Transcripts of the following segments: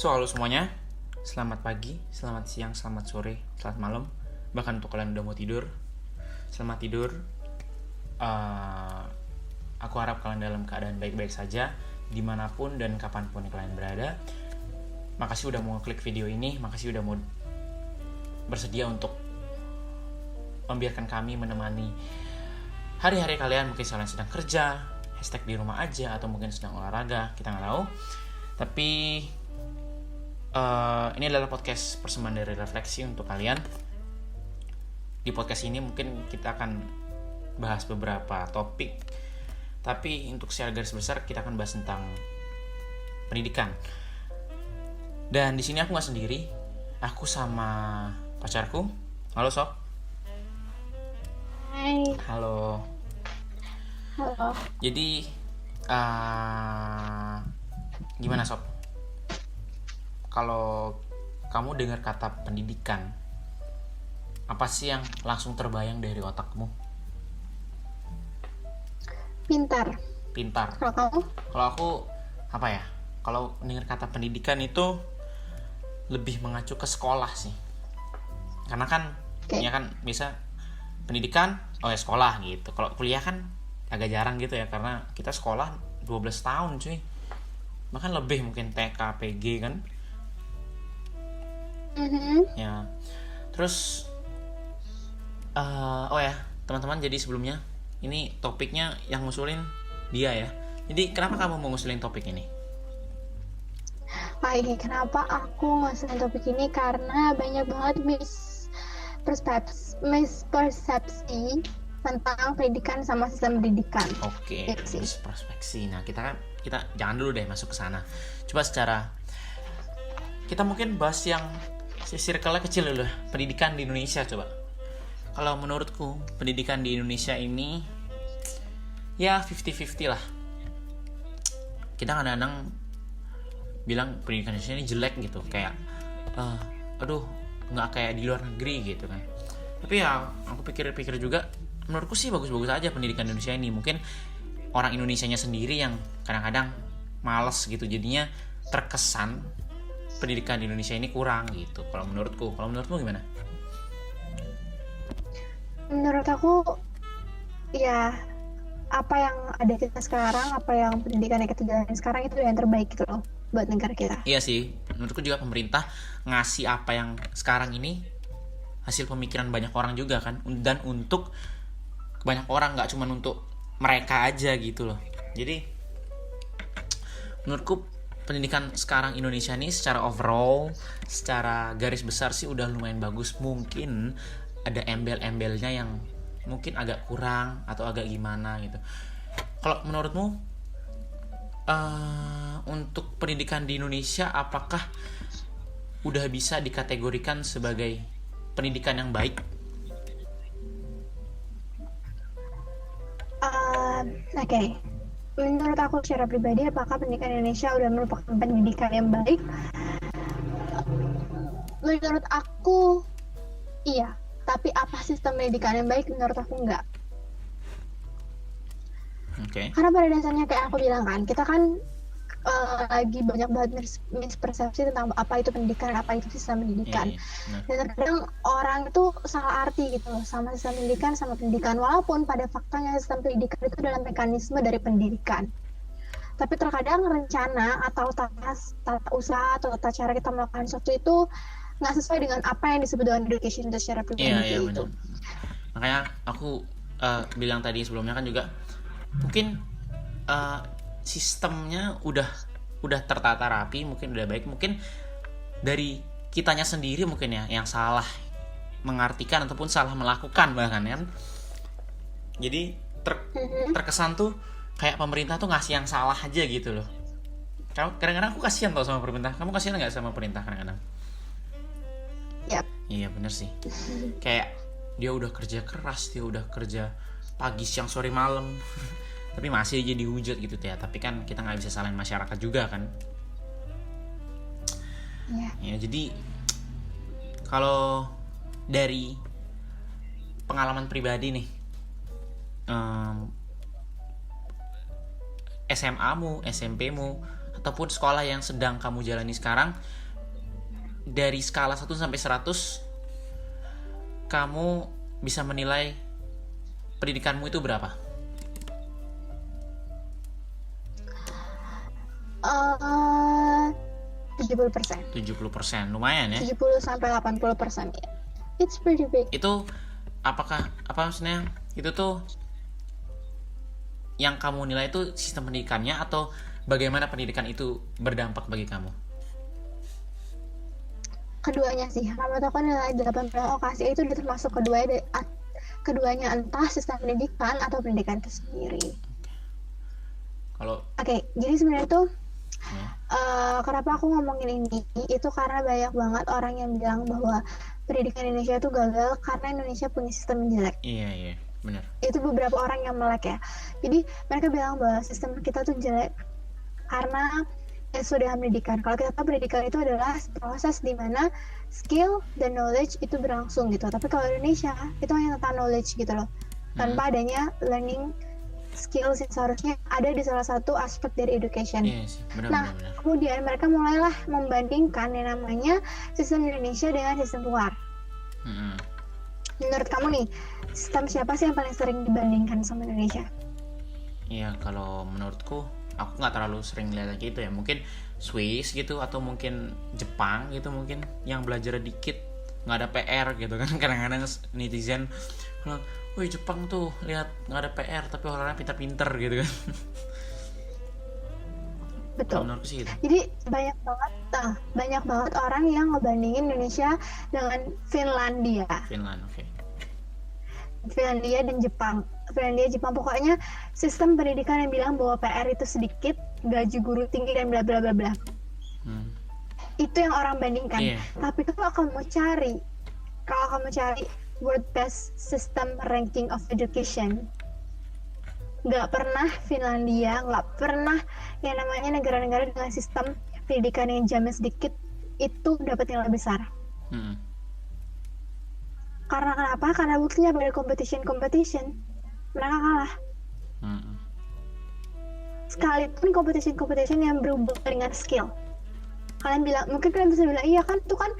Halo semuanya, selamat pagi, selamat siang, selamat sore, selamat malam. Bahkan untuk kalian udah mau tidur, selamat tidur. Aku harap kalian dalam keadaan baik-baik saja, dimanapun dan kapanpun kalian berada. Makasih udah mau klik video ini, makasih udah mau bersedia untuk membiarkan kami menemani hari-hari kalian. Mungkin kalian sedang kerja, hashtag di rumah aja, atau mungkin sedang olahraga, kita nggak tahu. Tapi ini adalah podcast persembahan dari Refleksi untuk kalian. Di podcast ini mungkin kita akan bahas beberapa topik, tapi untuk secara garis besar kita akan bahas tentang pendidikan. Dan di sini aku nggak sendiri, aku sama pacarku. Halo Sob. Hai. Halo. Halo. Jadi gimana Sob? Kalau kamu dengar kata pendidikan, apa sih yang langsung terbayang dari otakmu? Pintar. Kalau kamu? Kalau aku apa ya? Kalau dengar kata pendidikan itu lebih mengacu ke sekolah sih. Karena kan ya kan bisa pendidikan ya sekolah gitu. Kalau kuliah kan agak jarang gitu ya, karena kita sekolah 12 tahun cuy. Bahkan lebih mungkin TK, PG kan. Ya, terus teman-teman, jadi sebelumnya ini topiknya yang ngusulin dia ya. Jadi kenapa kamu mau ngusulin topik ini? Baik, kenapa aku ngusulin topik ini? Karena banyak banget mispersepsi tentang pendidikan sama sistem pendidikan. Oke, mispersepsi. Nah, kita jangan dulu deh masuk ke sana. Coba kita mungkin bahas yang circle-nya kecil dulu, pendidikan di Indonesia coba. Kalau menurutku pendidikan di Indonesia ini ya 50-50 lah. Kita kadang-kadang bilang pendidikan Indonesia ini jelek gitu, kayak nggak kayak di luar negeri gitu kan. Tapi ya aku pikir-pikir juga, menurutku sih bagus-bagus aja pendidikan Indonesia ini. Mungkin orang Indonesianya sendiri yang kadang-kadang males gitu, jadinya terkesan pendidikan di Indonesia ini kurang gitu. Kalau menurutku, kalau menurutmu gimana? Menurut aku ya apa yang ada kita sekarang, apa yang pendidikan yang kita jalanin sekarang itu yang terbaik gitu loh buat negara kita. Iya sih, menurutku juga pemerintah ngasih apa yang sekarang ini hasil pemikiran banyak orang juga kan, dan untuk banyak orang, nggak cuma untuk mereka aja gitu loh. Jadi menurutku pendidikan sekarang Indonesia ini secara overall, secara garis besar sih udah lumayan bagus. Mungkin ada embel-embelnya yang mungkin agak kurang atau agak gimana gitu. Kalau menurutmu untuk pendidikan di Indonesia, apakah udah bisa dikategorikan sebagai pendidikan yang baik? Oke. Menurut aku secara pribadi, apakah pendidikan Indonesia udah merupakan pendidikan yang baik? Menurut aku iya, tapi apa sistem pendidikan yang baik? Menurut aku enggak. Karena pada dasarnya kayak aku bilang kan, kita kan lagi banyak banget mispersepsi tentang apa itu pendidikan, apa itu sistem pendidikan. Dan kadang orang itu salah arti gitu loh sama sistem pendidikan sama pendidikan, walaupun pada faktanya sistem pendidikan itu adalah mekanisme dari pendidikan. Tapi terkadang rencana atau tata usaha atau tata cara kita melakukan sesuatu itu nggak sesuai dengan apa yang disebut dengan education itu secara pribadi itu. Benar. Makanya aku bilang tadi sebelumnya kan juga, mungkin sistemnya udah tertata rapi, mungkin udah baik, mungkin dari kitanya sendiri mungkin ya yang salah mengartikan ataupun salah melakukan bahkan kan. Jadi terkesan tuh kayak pemerintah tuh ngasih yang salah aja gitu loh. Kadang-kadang aku kasihan tau sama pemerintah. Kamu kasihan nggak sama pemerintah kadang-kadang? Yep. Iya bener sih. Kayak dia udah kerja keras, dia udah kerja pagi siang sore malam tapi masih aja dihujat gitu ya. Tapi kan kita nggak bisa salahin masyarakat juga kan. Ya jadi kalau dari pengalaman pribadi nih, SMA-mu, SMP-mu, ataupun sekolah yang sedang kamu jalani sekarang, dari skala 1 sampai 100 kamu bisa menilai pendidikanmu itu berapa? Eh 70%. 70%, lumayan ya. 70 sampai 80% ya. It's pretty big. Itu apa maksudnya? Itu tuh yang kamu nilai itu sistem pendidikannya atau bagaimana pendidikan itu berdampak bagi kamu? Keduanya sih. Kamu tahu kan nilai 18 OKSI itu udah termasuk keduanya entah sistem pendidikan atau pendidikan itu sendiri. Kalau Oke, jadi sebenarnya tuh ya. kenapa aku ngomongin ini itu karena banyak banget orang yang bilang bahwa pendidikan Indonesia itu gagal karena Indonesia punya sistem yang jelek. Iya, benar. Itu beberapa orang yang melek ya. Jadi mereka bilang bahwa sistem kita tuh jelek karena sudah pendidikan. Kalau kita tahu pendidikan itu adalah proses di mana skill dan knowledge itu berlangsung gitu. Tapi kalau Indonesia itu hanya tentang knowledge gitu loh, tanpa adanya learning skills yang seharusnya ada di salah satu aspek dari education. Iya sih, benar. Kemudian mereka mulailah membandingkan yang namanya sistem Indonesia dengan sistem luar. Menurut kamu nih, sistem siapa sih yang paling sering dibandingkan sama Indonesia? Iya, kalau menurutku aku nggak terlalu sering lihat gitu ya. Mungkin Swiss gitu atau mungkin Jepang gitu, mungkin yang belajar dikit nggak ada PR gitu kan. Kadang-kadang netizen bilang, wih Jepang tuh lihat nggak ada PR tapi orangnya pintar-pintar gitu kan. Betul. Menurutku sih gitu. Jadi banyak banget orang yang ngebandingin Indonesia dengan Finlandia. Oke. Finlandia dan Jepang. Pokoknya sistem pendidikan yang bilang bahwa PR itu sedikit, gaji guru tinggi dan bla bla bla bla. Itu yang orang bandingkan. Iya. Tapi kalau kamu cari world best system ranking of education, nggak pernah Finlandia, nggak pernah yang namanya negara-negara dengan sistem pendidikan yang jamnya sedikit itu dapat nilai besar. Karena kenapa? Karena buktinya pada competition mereka kalah. Sekalipun competition yang berhubungan dengan skill. Mungkin kalian bisa bilang, iya kan itu kan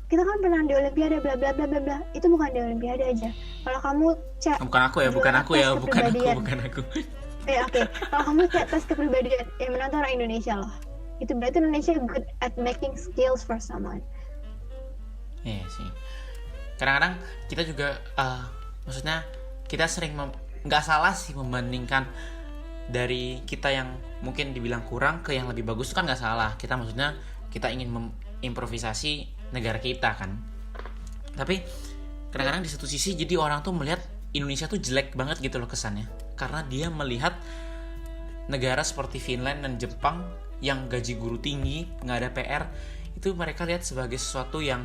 kita kan pernah di Olimpiade bla bla bla bla bla. Itu bukan di Olimpiade aja. Kalau kamu cek bukan aku. Ya, oke. Kalau kamu cek tes kepribadian yang menang tuh orang Indonesia loh. Itu berarti Indonesia good at making skills for someone. Iya sih. Kadang-kadang kita juga maksudnya kita sering nggak salah sih membandingkan dari kita yang mungkin dibilang kurang ke yang lebih bagus itu kan nggak salah. Kita maksudnya kita ingin mengimprovisasi negara kita kan. Tapi kadang-kadang di satu sisi jadi orang tuh melihat Indonesia tuh jelek banget gitu loh kesannya, karena dia melihat negara seperti Finland dan Jepang yang gaji guru tinggi, nggak ada PR, itu mereka lihat sebagai sesuatu yang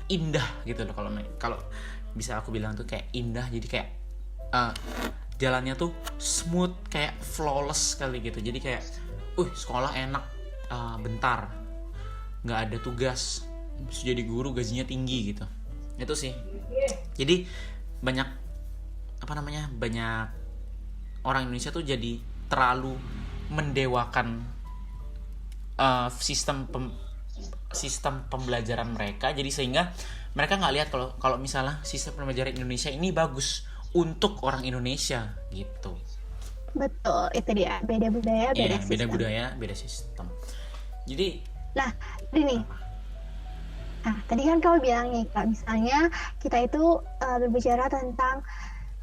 indah gitu loh. Kalau bisa aku bilang tuh kayak indah, jadi kayak jalannya tuh smooth, kayak flawless kali gitu. Jadi kayak sekolah enak, bentar, nggak ada tugas, bisa jadi guru gajinya tinggi gitu. Itu sih. Jadi banyak orang Indonesia tuh jadi terlalu mendewakan sistem pembelajaran mereka, jadi sehingga mereka nggak lihat kalau misalnya sistem pembelajaran Indonesia ini bagus untuk orang Indonesia gitu. Betul, itu dia, beda budaya, beda sistem. Beda budaya, beda sistem. Jadi ini tadi kan kau bilang nih, kalau misalnya kita itu berbicara tentang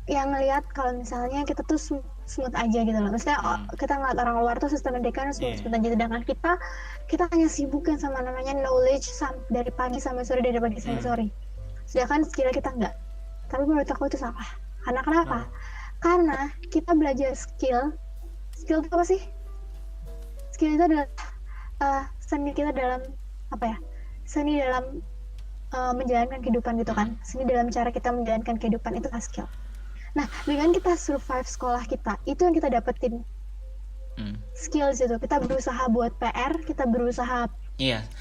yang ngelihat kalau misalnya kita tuh smooth aja gitu loh. Maksudnya kita ngeliat orang luar tuh sistem pendidikan smooth aja, sedangkan kita hanya sibuk kan sama namanya knowledge dari pagi sampai sore, dari pagi sampai sore. Sedangkan skill kita enggak. Tapi menurut aku itu salah. Karena kenapa? Karena kita belajar skill itu apa sih? Skill itu adalah seni kita dalam seni dalam menjalankan kehidupan gitu kan. Seni dalam cara kita menjalankan kehidupan itu skill. Nah, dengan kita survive sekolah kita, itu yang kita dapetin. Skills itu. Kita berusaha buat PR, kita berusaha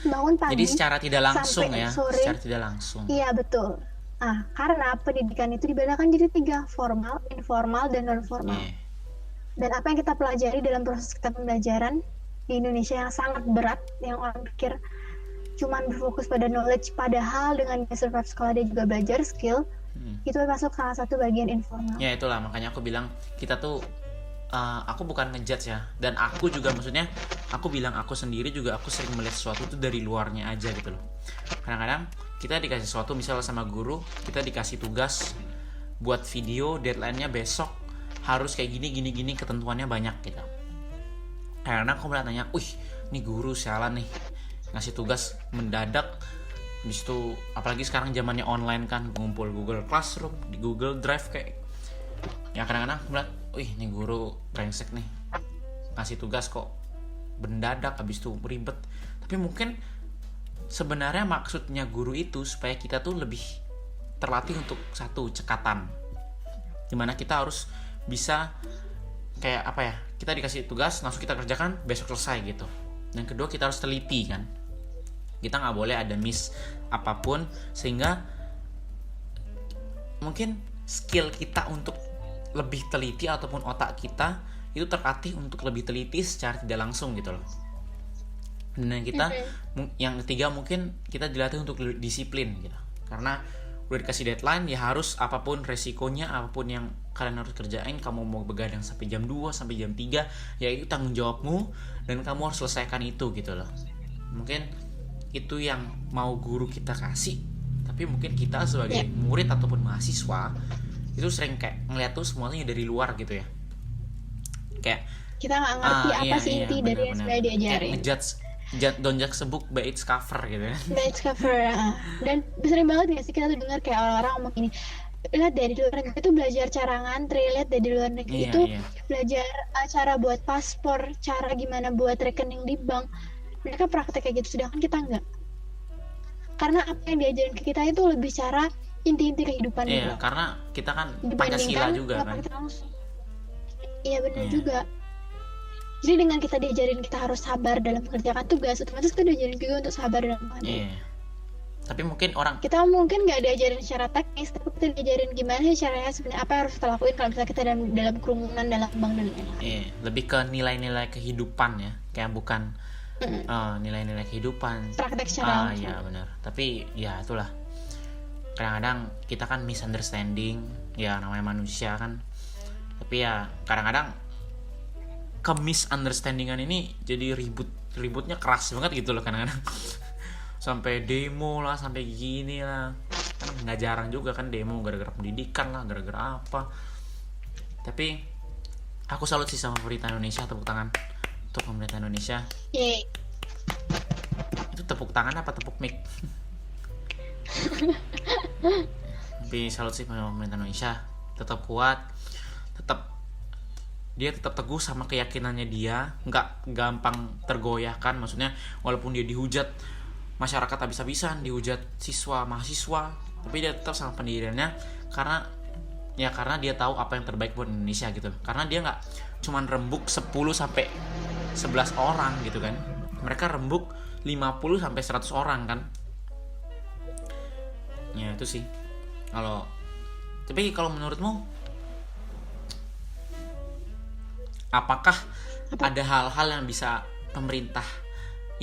bangun pagi. Jadi secara tidak langsung ya, sore. Secara tidak langsung. Iya, betul. Nah, karena pendidikan itu dibedakan jadi 3, formal, informal, dan non-formal. Dan apa yang kita pelajari dalam proses kita pembelajaran di Indonesia yang sangat berat, yang orang pikir cuman berfokus pada knowledge, padahal dengan dia survive sekolah dia juga belajar skill. Itu masuk salah satu bagian informal. Ya itulah makanya aku bilang kita tuh aku bukan ngejudge ya, dan aku juga maksudnya aku bilang aku sendiri juga aku sering melihat sesuatu tuh dari luarnya aja gitu loh. Kadang-kadang kita dikasih sesuatu misalnya sama guru, kita dikasih tugas buat video, deadline-nya besok harus kayak gini ketentuannya banyak gitu. Kadang-kadang aku malah tanya, nih guru sialan nih ngasih tugas mendadak. Habis itu apalagi sekarang zamannya online kan, ngumpul Google Classroom, di Google Drive kayak. Ya kadang-kadang aku bilang, ini guru brengsek nih ngasih tugas kok mendadak, habis itu ribet. Tapi mungkin sebenarnya maksudnya guru itu supaya kita tuh lebih terlatih untuk satu cekatan, dimana kita harus bisa kayak apa ya, kita dikasih tugas langsung kita kerjakan besok selesai gitu. Dan kedua kita harus teliti kan, kita nggak boleh ada miss apapun, sehingga mungkin skill kita untuk lebih teliti ataupun otak kita itu terlatih untuk lebih teliti secara tidak langsung gitu loh. Dan yang ketiga mungkin kita dilatih untuk disiplin gitu, karena udah dikasih deadline ya harus apapun resikonya, apapun yang kalian harus kerjain, kamu mau begadang sampai jam 2 sampai jam 3 ya itu tanggung jawabmu dan kamu harus selesaikan itu gitu loh. Mungkin itu yang mau guru kita kasih, tapi mungkin kita sebagai murid ataupun mahasiswa itu sering kayak ngeliat tuh semuanya dari luar gitu ya, kayak kita nggak ngerti apa sih inti dari yang sudah diajarin. Don't judge a book by its cover gitu kan. By its cover. Dan sering banget gak sih kita tuh dengar kayak orang-orang ngomong ini, lihat dari luar negeri itu belajar cara ngantri, lihat dari luar negeri itu belajar cara buat paspor, cara gimana buat rekening di bank. Mereka praktek kayak gitu, sedangkan kita enggak. Karena apa yang diajarin ke kita itu lebih cara inti-inti kehidupan gitu. Karena kita kan Pancasila juga kan. Iya benar juga. Jadi dengan kita diajarin kita harus sabar dalam mengerjakan tugas, otomatis kita diajarin juga untuk sabar dalam mengerjakan. Tapi mungkin kita mungkin nggak diajarin secara teknis, tapi kita diajarin gimana caranya sebenarnya apa yang harus kita lakuin kalau misalnya kita dalam kerumunan, dalam bank dan lain-lain. Lebih ke nilai-nilai kehidupan ya, kayak bukan nilai-nilai kehidupan. Praktek secara langsung. Iya benar. Tapi ya itulah. Kadang-kadang kita kan misunderstanding, ya namanya manusia kan. Tapi ya kadang-kadang ke misunderstandingan ini jadi ributnya keras banget gitu loh kadang-kadang. Sampai demo lah, sampai gini lah. Kan nggak jarang juga kan demo gara-gara pendidikan lah, gara-gara apa. Tapi aku salut sih sama pemerintah Indonesia, tepuk tangan untuk pemerintah Indonesia. Itu tepuk tangan apa tepuk mic? Tapi salut sih sama pemerintah Indonesia, tetap kuat, dia tetap teguh sama keyakinannya dia, nggak gampang tergoyahkan. Maksudnya walaupun dia dihujat masyarakat habis-habisan, dihujat siswa mahasiswa, tapi dia tetap sama pendiriannya karena dia tahu apa yang terbaik buat Indonesia gitu. Karena dia nggak cuman rembuk 10 sampai 11 orang gitu kan, mereka rembuk 50 sampai 100 orang kan. Ya itu sih. Tapi kalau menurutmu apakah ada hal-hal yang bisa pemerintah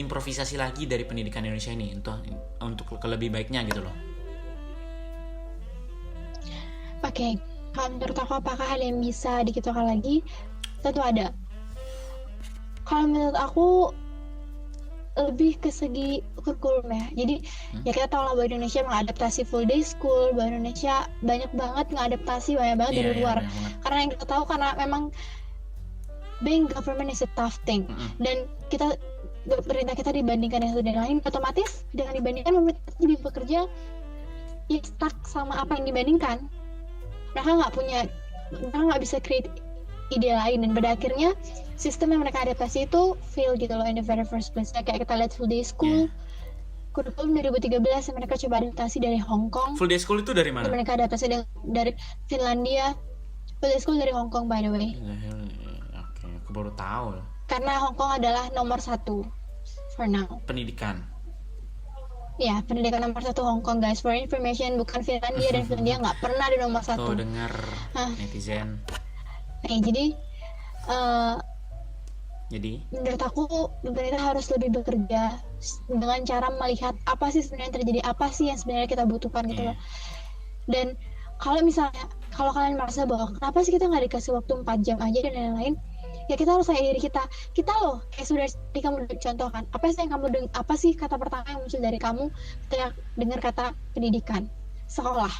improvisasi lagi dari pendidikan Indonesia ini untuk lebih baiknya gitu loh? Oke, kalau menurut aku apakah hal yang bisa dikitakan lagi? Tentu ada. Kalau menurut aku lebih ke segi kurikulum ya. Jadi ya kita tahu lah bahwa Indonesia mengadaptasi full day school, bahwa Indonesia banyak banget ngadaptasi banyak banget dari luar. Karena yang kita tahu karena memang being government is a tough thing. Dan pemerintah kita dibandingkan yang sudah lain, otomatis dengan dibandingkan pemerintah jadi bekerja ya stuck sama apa yang dibandingkan. Mereka nggak bisa create ide lain, dan pada akhirnya sistem yang mereka adaptasi itu fail gitu loh in the very first place. Kayak kita lihat full day school kurikulum 2013 yang mereka coba adaptasi dari Hong Kong. Full day school itu dari mana? Mereka adaptasi dari Finlandia. Full day school dari Hong Kong by the way. Aku baru tahu. Karena Hong Kong adalah nomor 1 for now. Pendidikan. Ya, pendidikan nomor 1 Hong Kong guys. For information, bukan Finlandia, dan Finlandia nggak pernah di nomor 1. Tuh dengar netizen. Nah, jadi Jadi menurut aku pemerintah harus lebih bekerja dengan cara melihat apa sih sebenarnya yang terjadi, apa sih yang sebenarnya kita butuhkan gitu iya. loh. Dan kalau misalnya, kalau kalian merasa bahwa kenapa sih kita nggak dikasih waktu 4 jam aja dan lain-lain, ya kita harus tanya diri kita loh, kayak sudah tadi kamu contohkan, apa sih yang kamu apa sih kata pertama yang muncul dari kamu ketika dengar kata pendidikan, sekolah.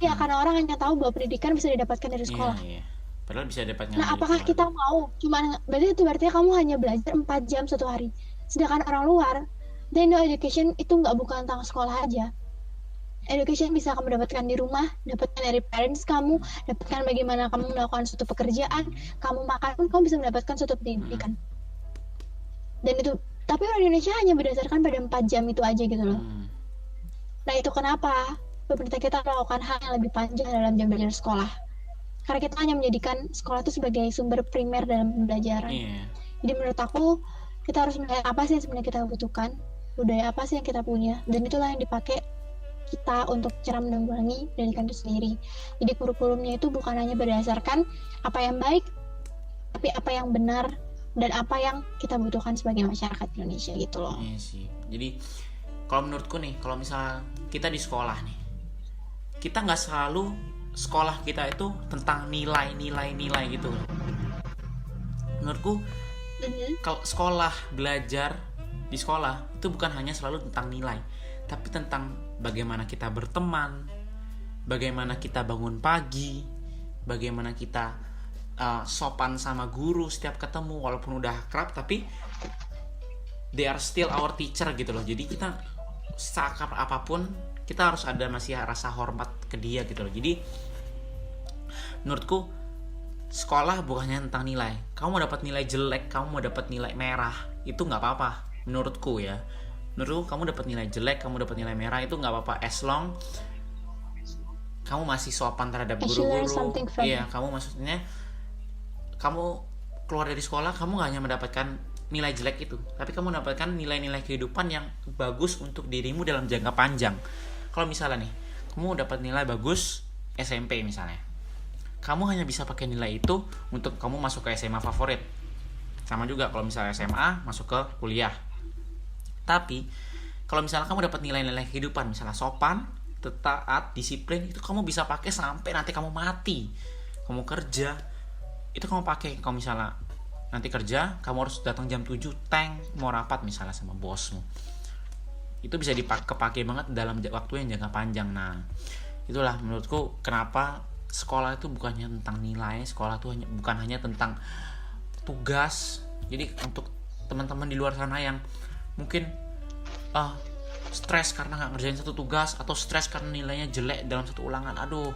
Ya, Hmm. karena orang hanya tahu bahwa pendidikan bisa didapatkan dari Iya, sekolah. iya. Padahal bisa dapatnya Nah, dari apakah luar. kita mau cuma, berarti itu berarti kamu hanya belajar 4 jam satu hari. Sedangkan orang luar, they know education itu nggak bukan tentang sekolah aja. Education bisa kamu dapatkan di rumah, dapatkan dari parents kamu, dapatkan bagaimana kamu melakukan suatu pekerjaan, kamu makan pun kamu bisa mendapatkan suatu Hmm. pendidikan. Dan itu, tapi orang Indonesia hanya berdasarkan pada 4 jam itu aja gitu loh. Hmm. Nah, itu kenapa pemerintah kita melakukan hal yang lebih panjang dalam jam belajar sekolah. Karena kita hanya menjadikan sekolah itu sebagai sumber primer dalam pembelajaran. Iya. Jadi menurut aku, kita harus melihat apa sih yang sebenarnya kita butuhkan, budaya apa sih yang kita punya, dan itulah yang dipakai kita untuk cara menanggulangi pendidikan itu sendiri. Jadi kurikulumnya itu bukan hanya berdasarkan apa yang baik, tapi apa yang benar dan apa yang kita butuhkan sebagai masyarakat Indonesia gitu loh. Iya sih. Jadi kalau menurutku nih, kalau misalnya kita di sekolah nih, kita nggak selalu sekolah kita itu tentang nilai gitu loh. Menurutku kalau sekolah, belajar di sekolah itu bukan hanya selalu tentang nilai, tapi tentang bagaimana kita berteman, bagaimana kita bangun pagi, bagaimana kita sopan sama guru setiap ketemu, walaupun udah akrab tapi they are still our teacher gitu loh. Jadi kita seakrab apapun kita harus ada masih rasa hormat ke dia gitu loh. Jadi menurutku sekolah bukannya tentang nilai. Kamu mau dapat nilai jelek, kamu mau dapat nilai merah, itu nggak apa-apa menurutku ya. Menurutku kamu dapat nilai jelek, kamu dapat nilai merah itu nggak apa-apa, as long kamu masih sopan terhadap guru-guru. Iya, kamu maksudnya kamu keluar dari sekolah, kamu nggak hanya mendapatkan nilai jelek itu, tapi kamu mendapatkan nilai-nilai kehidupan yang bagus untuk dirimu dalam jangka panjang. Kalau misalnya nih, kamu dapat nilai bagus SMP misalnya, kamu hanya bisa pakai nilai itu untuk kamu masuk ke SMA favorit. Sama juga kalau misalnya SMA masuk ke kuliah. Tapi kalau misalnya kamu dapat nilai-nilai kehidupan, misalnya sopan, taat, disiplin, itu kamu bisa pakai sampai nanti kamu mati. Kamu kerja, itu kamu pakai. Kalau misalnya nanti kerja, kamu harus datang jam 7 tank mau rapat misalnya sama bosmu. Itu bisa dipakai banget dalam waktu yang jangka panjang. Nah, itulah menurutku kenapa sekolah itu bukannya tentang nilai, sekolah itu bukan hanya tentang tugas. Jadi untuk teman-teman di luar sana yang mungkin stres karena nggak ngerjain satu tugas, atau stres karena nilainya jelek dalam satu ulangan, aduh,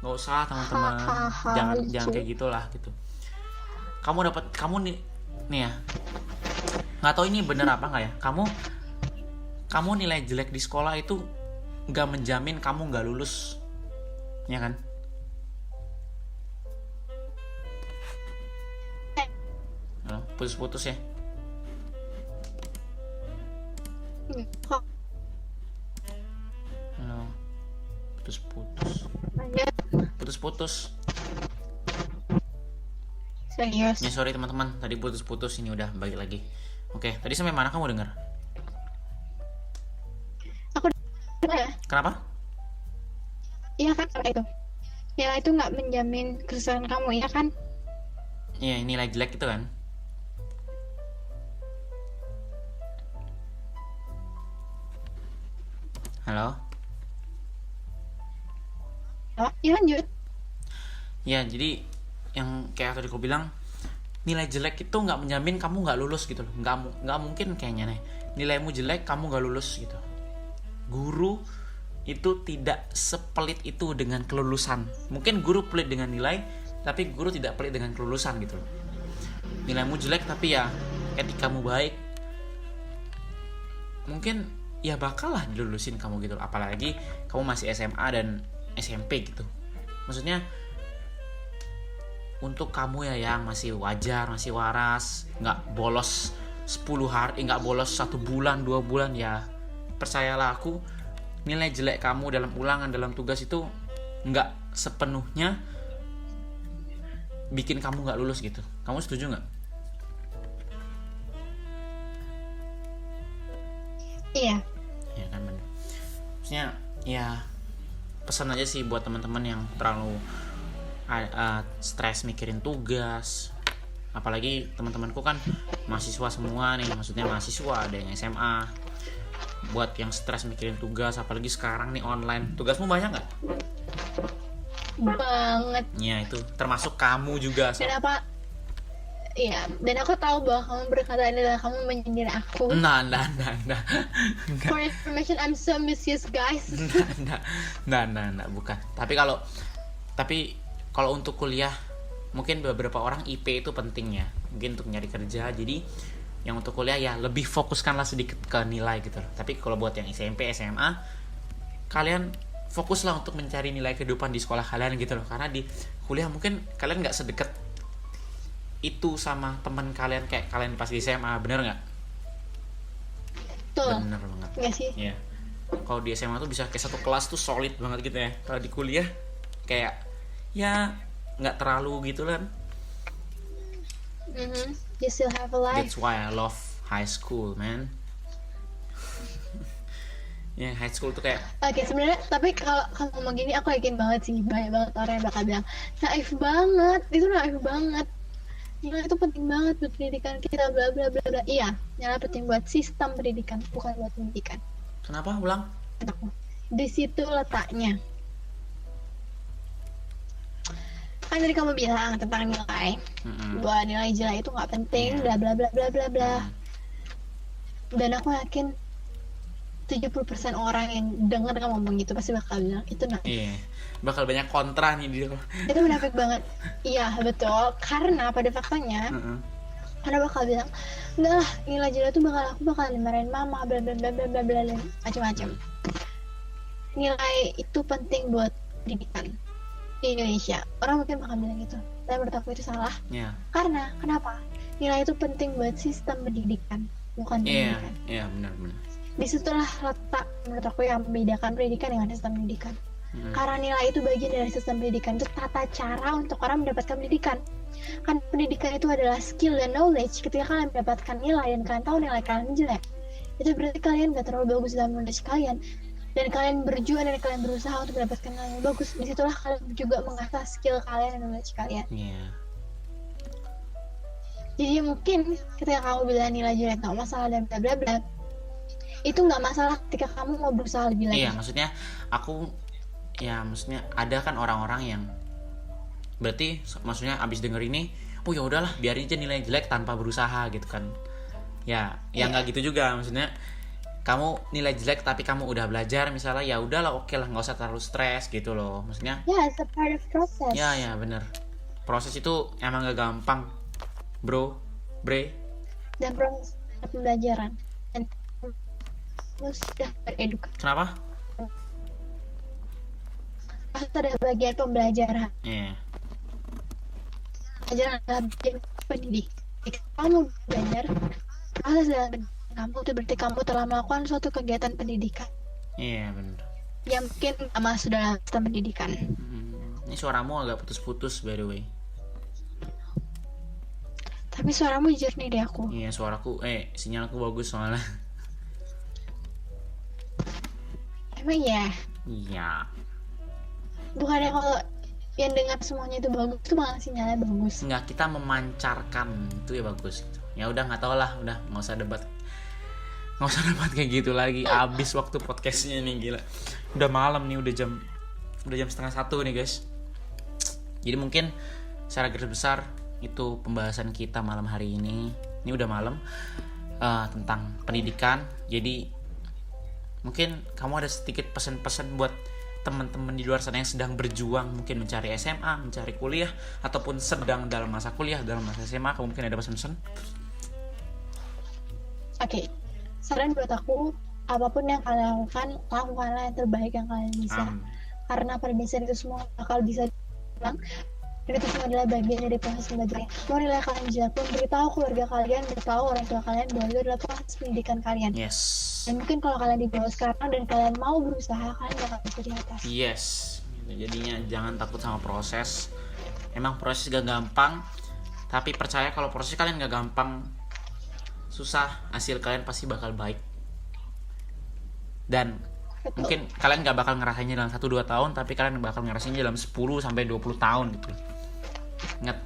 nggak usah teman-teman, jangan kayak gitulah gitu. Kamu nih ya, nggak tahu ini bener apa nggak ya, kamu nilai jelek di sekolah itu nggak menjamin kamu nggak lulus, ya kan? Putus-putus ya. Halo. Putus-putus. Serius. Ya sorry teman-teman, tadi putus-putus, ini udah balik lagi. Oke, tadi sampai mana kamu dengar? Aku ya. Kenapa? Iya kan itu. Ya itu nggak menjamin kesuksesan kamu, ya kan? Iya, nilai jelek itu kan. Halo? Ya lanjut. Ya, jadi yang kayak tadi aku bilang, nilai jelek itu nggak menjamin kamu nggak lulus gitu loh. Nggak mungkin kayaknya nih. Nilaimu jelek, kamu nggak lulus gitu. Guru itu tidak sepelit itu dengan kelulusan. Mungkin guru pelit dengan nilai, tapi guru tidak pelit dengan kelulusan gitu loh. Nilaimu jelek tapi ya etikamu baik, mungkin ya bakal lah dilulusin kamu gitu loh. Apalagi kamu masih SMA dan SMP gitu. Maksudnya untuk kamu ya yang masih wajar, masih waras, nggak bolos 10 hari, nggak bolos 1 bulan 2 bulan, ya percayalah aku, nilai jelek kamu dalam ulangan, dalam tugas itu nggak sepenuhnya bikin kamu nggak lulus gitu. Kamu setuju nggak? Iya. Ya kan bener. Maksudnya ya pesan aja sih buat teman-teman yang terlalu stres mikirin tugas. Apalagi teman-temanku kan mahasiswa semua nih, maksudnya mahasiswa, ada yang SMA. Buat yang stres mikirin tugas, apalagi sekarang nih online, tugasmu banyak nggak? Banget. Ya itu termasuk kamu juga. Dan apa? Iya, dan aku tahu bahwa kamu berkata ini adalah kamu menyindir aku. Nah. For information, I'm so misuse guys. Nah, bukan. Tapi kalau untuk kuliah, mungkin beberapa orang IP itu penting ya, mungkin untuk nyari kerja. Jadi yang untuk kuliah ya lebih fokuskanlah sedikit ke nilai gitu loh. Tapi kalau buat yang SMP, SMA, kalian fokuslah untuk mencari nilai kehidupan di sekolah kalian gitu loh. Karena di kuliah mungkin kalian nggak sedekat itu sama teman kalian kayak kalian pas di SMA, bener nggak? Betul. Bener banget. Nggak sih? Iya. Kalau di SMA tuh bisa kayak satu kelas tuh solid banget gitu ya. Kalau di kuliah kayak ya nggak terlalu gitu kan. You still have a life. That's why I love high school, man. Ya, high school tuh kayak Oke, sebenarnya tapi kalau kamu ngomong gini aku yakin banget sih banyak banget orang yang bakal bilang naif banget, itu naif banget. Nilai itu penting banget buat pendidikan kita, bla bla bla bla. Iya, nilai penting buat sistem pendidikan, bukan buat pendidikan. kenapa ulang? Di situ letaknya. Kan tadi kamu bilang tentang nilai, bahwa nilai jelek itu nggak penting, bla bla bla bla bla bla. Dan aku yakin 70% orang yang dengar kamu ngomong gitu pasti bakal bilang itu naif. Iya. Bakal banyak kontra nih dia. Itu munafik banget. Iya betul, karena pada faktanya karena bakal bilang enggak lah, nilai jelek tuh aku bakal dimarahin mama, bla bla bla bla bla bla macam-macam. Nilai itu penting buat pendidikan di Indonesia. Orang mungkin bakal bilang gitu, tapi menurut aku itu salah. Karena kenapa? Nilai itu penting buat sistem pendidikan, bukan pendidikan. Iya, benar. Disitulah letak menurut aku yang membedakan pendidikan dengan sistem pendidikan. Karena nilai itu bagian dari sistem pendidikan, itu tata cara untuk orang mendapatkan pendidikan. Kan pendidikan itu adalah skill dan knowledge. Ketika kalian mendapatkan nilai dan kalian tahu nilai kalian jelek, itu berarti kalian gak terlalu bagus dalam knowledge kalian, dan kalian berjuang dan kalian berusaha untuk mendapatkan nilai yang bagus. Disitulah kalian juga mengasah skill kalian dan knowledge kalian. Jadi mungkin ketika kamu bilang nilai jelek gak masalah dan bla bla bla, itu nggak masalah ketika kamu mau berusaha lebih lagi. Iya, maksudnya ada kan orang-orang yang berarti maksudnya abis denger ini, oh ya udahlah biarin aja nilai jelek tanpa berusaha gitu kan. Ya nggak gitu juga, maksudnya kamu nilai jelek tapi kamu udah belajar misalnya, ya udahlah oke lah, nggak usah terlalu stres gitu loh, maksudnya. It's a part of process. Ya bener, proses itu emang gak gampang bre. Dan proses pembelajaran dan sudah beredukasi. Kenapa? Pasti ada bagian pembelajaran. Pembelajaran adalah bagian pendidikan. Kamu belajar, proses dalam pendidikan kamu itu berarti kamu telah melakukan suatu kegiatan pendidikan. Iya benar. Yang mungkin masuk dalam sistem pendidikan. Ini suaramu agak putus-putus by the way. Tapi suaramu jernih deh aku. Iya, suaraku sinyalku bagus soalnya. Emang ya? Iya. Bukannya kalau yang dengar semuanya itu bagus, itu malah sinyalnya bagus. Enggak, kita memancarkan itu ya bagus gitu. Ya udah nggak tau lah, udah nggak usah debat kayak gitu lagi. Abis waktu podcastnya nih, gila. Udah malam nih, udah jam 1:30 nih guys. Jadi mungkin secara garis besar itu pembahasan kita malam hari ini. Ini udah malam, tentang pendidikan. Jadi mungkin kamu ada sedikit pesan-pesan buat teman-teman di luar sana yang sedang berjuang, mungkin mencari SMA, mencari kuliah, ataupun sedang dalam masa kuliah, dalam masa SMA, kamu mungkin ada pesan-pesan? Oke. Saran buat aku, apapun yang kalian lakukanlah yang terbaik yang kalian bisa. Karena pada dasar itu semua bakal bisa diulang, dan itu semua adalah bagian dari proses belajar. Mau nilai kalian jelek pun, beritahu keluarga kalian, beritahu orang tua kalian bahwa itu adalah proses pendidikan kalian. Yes. Dan mungkin kalau kalian di bawah sekarang dan kalian mau berusaha, kalian bakal bisa di atas. Yes. Jadinya jangan takut sama proses. Emang proses gak gampang, tapi percaya kalau proses kalian gak gampang, susah, hasil kalian pasti bakal baik. Dan Betul. mungkin kalian gak bakal ngerasainnya dalam 1-2 tahun, tapi kalian bakal ngerasainnya dalam 10-20 tahun gitu. Ingat.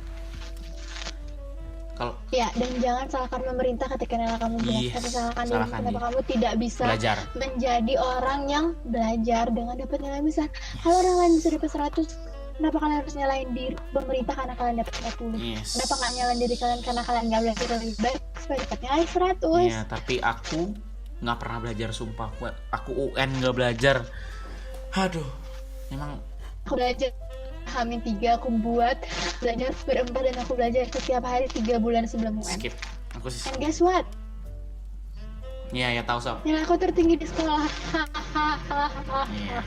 Kalau Ya, dan jangan salahkan pemerintah ketika nilai kamu jelek, Yes, tapi salahkan diri salahkan kenapa diri. kamu tidak bisa belajar. menjadi orang yang belajar dengan dapat nilai besar. Kalau orang lain bisa dapat 100, kenapa kalian harus nyalain diri pemerintah karena kalian dapat 40? Yes. Kenapa nggak nyalain diri kalian karena kalian nggak belajar lebih baik supaya dapat nilai 100? Iya, tapi aku nggak pernah belajar, sumpah. Aku UN nggak belajar. Aduh, emang Aku belajar H-3 aku buat belajar berempat dan aku belajar setiap hari 3 bulan sebelum UN. skip. Aku sih. And guess what? Iya, ya tahu sob. Nilai aku tertinggi di sekolah. Iya.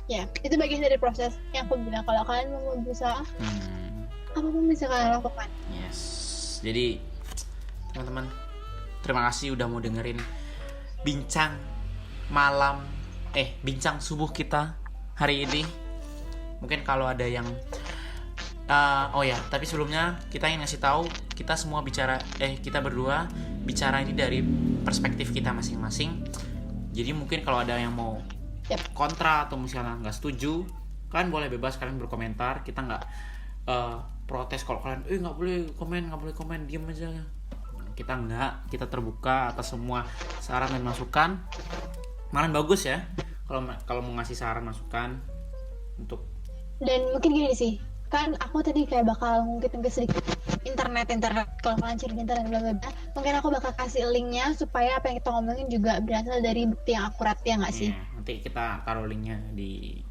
Ya, itu bagian dari proses yang aku bilang. Kalau kalian mau berusaha, apapun bisa kalian lakukan. Yes. Jadi teman-teman, terima kasih udah mau dengerin bincang bincang subuh kita hari ini. Mungkin kalau ada yang tapi sebelumnya kita ingin ngasih tahu, kita berdua bicara ini dari perspektif kita masing-masing. Jadi mungkin kalau ada yang mau kontra atau misalnya nggak setuju, kalian boleh bebas, kalian berkomentar. Kita nggak protes kalau kalian nggak boleh komen, diam aja. Kita nggak, kita terbuka atas semua saran dan masukan. Malah bagus ya kalau mau ngasih saran masukan untuk. Dan mungkin gini sih, kan aku tadi kayak bakal mungkin sedikit internet kalau kalian cari di internet bla bla bla, mungkin aku bakal kasih linknya supaya apa yang kita ngomongin juga berasal dari bukti yang akurat, ya nggak sih? Nanti kita taruh linknya di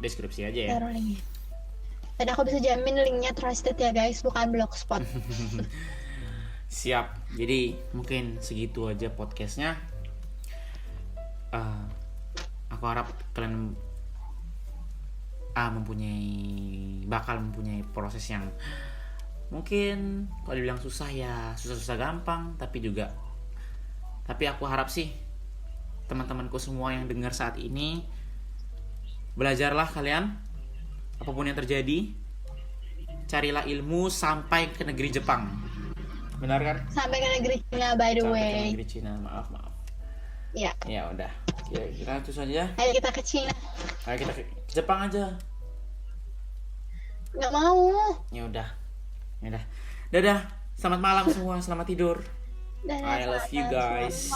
deskripsi aja ya. Taruh linknya. Dan aku bisa jamin linknya trusted ya guys, bukan blogspot. Siap. Jadi mungkin segitu aja podcastnya. Aku harap kalian bakal mempunyai proses yang mungkin kalau dibilang susah ya susah gampang, tapi aku harap sih teman-temanku semua yang dengar saat ini, belajarlah kalian apapun yang terjadi, carilah ilmu sampai ke negeri Jepang, benar kan? Sampai ke negeri Cina by the Sampai way. ke negeri Cina, maaf Ya udah, kita itu saja. Ayo kita ke Cina. Ayo kita ke Jepang aja. Nggak mau. Ya udah. Dadah. Selamat malam semua, selamat tidur. Dan I love you guys.